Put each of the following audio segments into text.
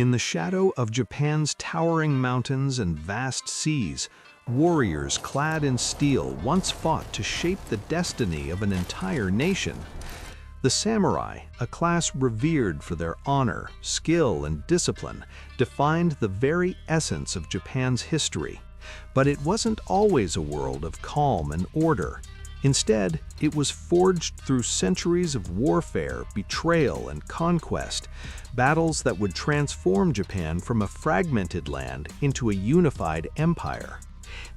In the shadow of Japan's towering mountains and vast seas, warriors clad in steel once fought to shape the destiny of an entire nation. The samurai, a class revered for their honor, skill, and discipline, defined the very essence of Japan's history. But it wasn't always a world of calm and order. Instead, it was forged through centuries of warfare, betrayal, and conquest, battles that would transform Japan from a fragmented land into a unified empire.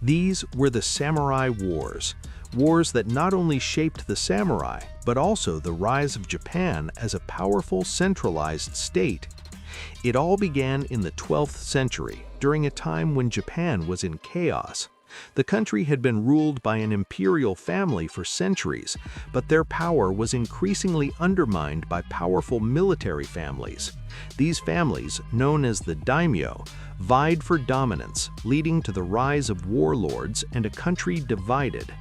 These were the Samurai Wars, wars that not only shaped the samurai, but also the rise of Japan as a powerful centralized state. It all began in the 12th century, during a time when Japan was in chaos. The country had been ruled by an imperial family for centuries, but their power was increasingly undermined by powerful military families. These families, known as the daimyo, vied for dominance, leading to the rise of warlords and a country divided.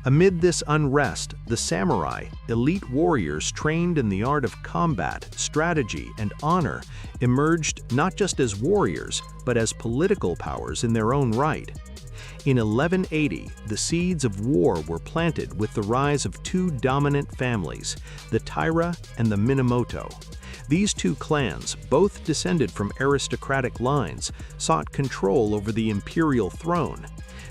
Amid this unrest, the samurai, elite warriors trained in the art of combat, strategy, and honor, emerged not just as warriors, but as political powers in their own right. In 1180, the seeds of war were planted with the rise of two dominant families, the Taira and the Minamoto. These two clans, both descended from aristocratic lines, sought control over the imperial throne.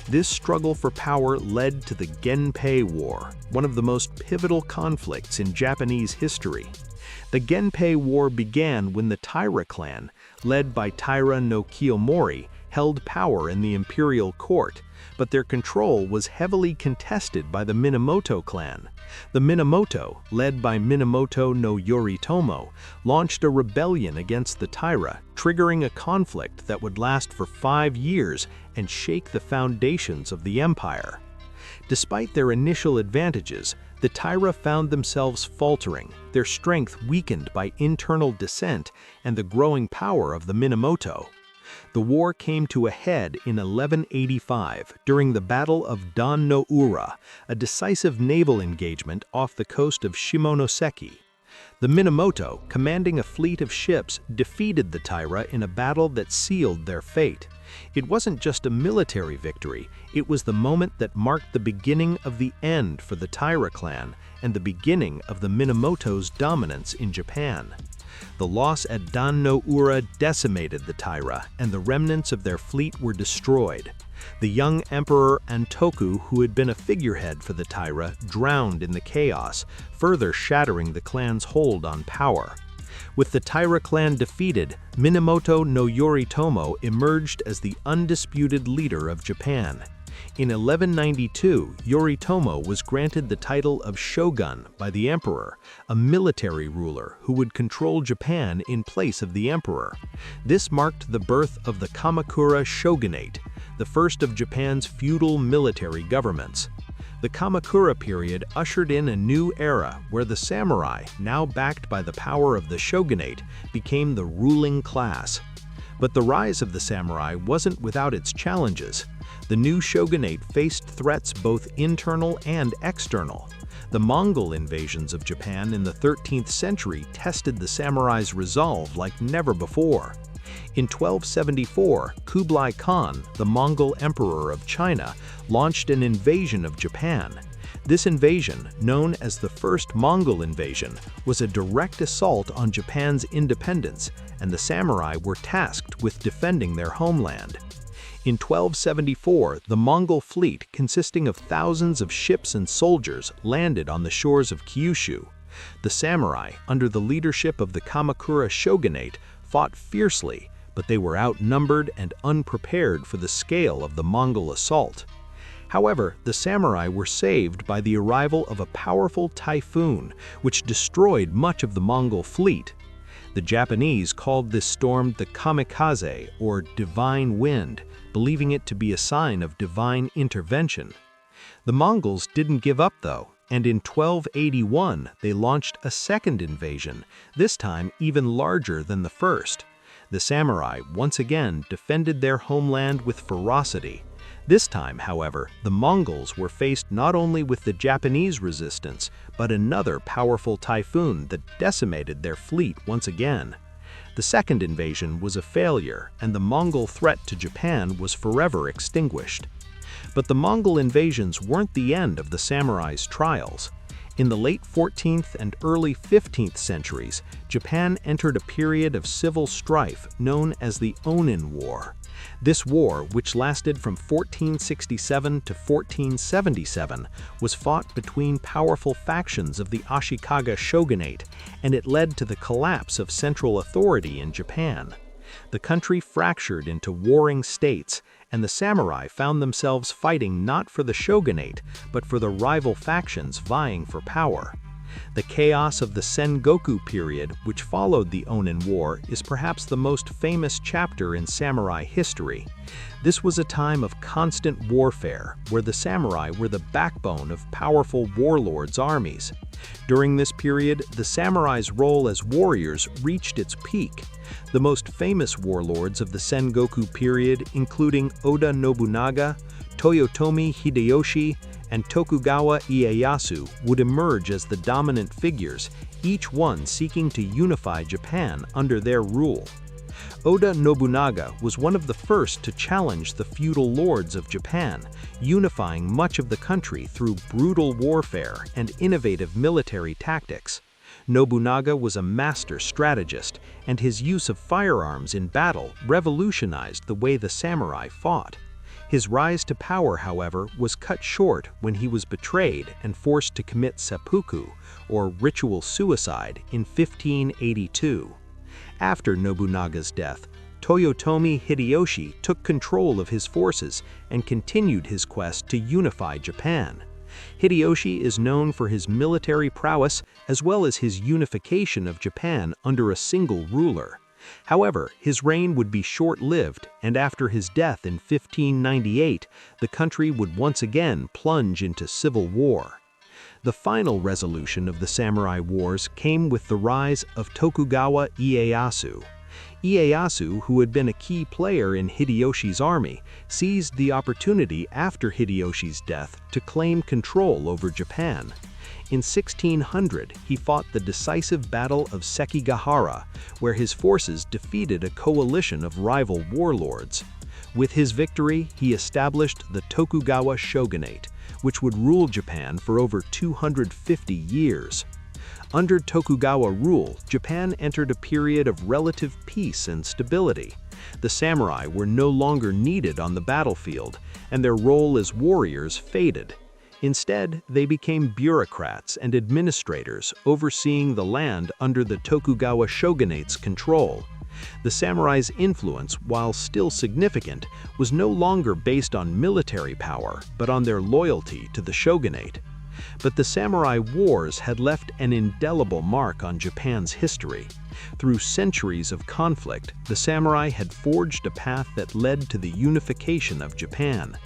This struggle for power led to the Genpei War, one of the most pivotal conflicts in Japanese history. The Genpei War began when the Taira clan, led by Taira no Kiyomori, held power in the imperial court, but their control was heavily contested by the Minamoto clan. The Minamoto, led by Minamoto no Yoritomo, launched a rebellion against the Taira, triggering a conflict that would last for 5 years and shake the foundations of the empire. Despite their initial advantages, the Taira found themselves faltering, their strength weakened by internal dissent and the growing power of the Minamoto. The war came to a head in 1185 during the Battle of Dan-no-ura, a decisive naval engagement off the coast of Shimonoseki. The Minamoto, commanding a fleet of ships, defeated the Taira in a battle that sealed their fate. It wasn't just a military victory, it was the moment that marked the beginning of the end for the Taira clan and the beginning of the Minamoto's dominance in Japan. The loss at Dan-no-ura decimated the Taira, and the remnants of their fleet were destroyed. The young Emperor Antoku, who had been a figurehead for the Taira, drowned in the chaos, further shattering the clan's hold on power. With the Taira clan defeated, Minamoto no Yoritomo emerged as the undisputed leader of Japan. In 1192, Yoritomo was granted the title of Shogun by the emperor, a military ruler who would control Japan in place of the emperor. This marked the birth of the Kamakura shogunate, the first of Japan's feudal military governments. The Kamakura period ushered in a new era where the samurai, now backed by the power of the shogunate, became the ruling class. But the rise of the samurai wasn't without its challenges. The new shogunate faced threats both internal and external. The Mongol invasions of Japan in the 13th century tested the samurai's resolve like never before. In 1274, Kublai Khan, the Mongol emperor of China, launched an invasion of Japan. This invasion, known as the First Mongol Invasion, was a direct assault on Japan's independence, and the samurai were tasked with defending their homeland. In 1274, the Mongol fleet, consisting of thousands of ships and soldiers, landed on the shores of Kyushu. The samurai, under the leadership of the Kamakura shogunate, fought fiercely, but they were outnumbered and unprepared for the scale of the Mongol assault. However, the samurai were saved by the arrival of a powerful typhoon, which destroyed much of the Mongol fleet. The Japanese called this storm the kamikaze, or divine wind, believing it to be a sign of divine intervention. The Mongols didn't give up though, and in 1281 they launched a second invasion, this time even larger than the first. The samurai once again defended their homeland with ferocity. This time, however, the Mongols were faced not only with the Japanese resistance, but another powerful typhoon that decimated their fleet once again. The second invasion was a failure, and the Mongol threat to Japan was forever extinguished. But the Mongol invasions weren't the end of the samurai's trials. In the late 14th and early 15th centuries, Japan entered a period of civil strife known as the Onin War. This war, which lasted from 1467 to 1477, was fought between powerful factions of the Ashikaga shogunate, and it led to the collapse of central authority in Japan. The country fractured into warring states, and the samurai found themselves fighting not for the shogunate, but for the rival factions vying for power. The chaos of the Sengoku period, which followed the Onin War, is perhaps the most famous chapter in samurai history. This was a time of constant warfare, where the samurai were the backbone of powerful warlords' armies. During this period, the samurai's role as warriors reached its peak. The most famous warlords of the Sengoku period, including Oda Nobunaga, Toyotomi Hideyoshi, and Tokugawa Ieyasu, would emerge as the dominant figures, each one seeking to unify Japan under their rule. Oda Nobunaga was one of the first to challenge the feudal lords of Japan, unifying much of the country through brutal warfare and innovative military tactics. Nobunaga was a master strategist, and his use of firearms in battle revolutionized the way the samurai fought. His rise to power, however, was cut short when he was betrayed and forced to commit seppuku, or ritual suicide, in 1582. After Nobunaga's death, Toyotomi Hideyoshi took control of his forces and continued his quest to unify Japan. Hideyoshi is known for his military prowess as well as his unification of Japan under a single ruler. However, his reign would be short-lived, and after his death in 1598, the country would once again plunge into civil war. The final resolution of the samurai wars came with the rise of Tokugawa Ieyasu. Ieyasu, who had been a key player in Hideyoshi's army, seized the opportunity after Hideyoshi's death to claim control over Japan. In 1600, he fought the decisive Battle of Sekigahara, where his forces defeated a coalition of rival warlords. With his victory, he established the Tokugawa shogunate, which would rule Japan for over 250 years. Under Tokugawa rule, Japan entered a period of relative peace and stability. The samurai were no longer needed on the battlefield, and their role as warriors faded. Instead, they became bureaucrats and administrators overseeing the land under the Tokugawa shogunate's control. The samurai's influence, while still significant, was no longer based on military power, but on their loyalty to the shogunate. But the samurai wars had left an indelible mark on Japan's history. Through centuries of conflict, the samurai had forged a path that led to the unification of Japan.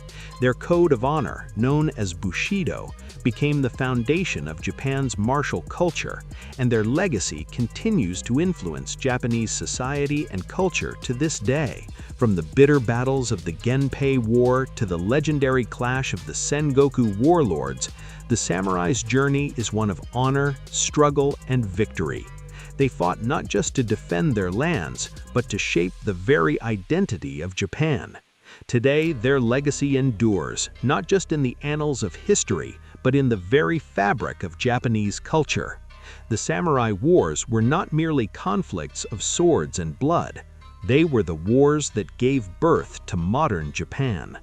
Their code of honor, known as Bushido, became the foundation of Japan's martial culture, and their legacy continues to influence Japanese society and culture to this day. From the bitter battles of the Genpei War to the legendary clash of the Sengoku warlords, the samurai's journey is one of honor, struggle, and victory. They fought not just to defend their lands, but to shape the very identity of Japan. Today, their legacy endures, not just in the annals of history, but in the very fabric of Japanese culture. The samurai wars were not merely conflicts of swords and blood. They were the wars that gave birth to modern Japan.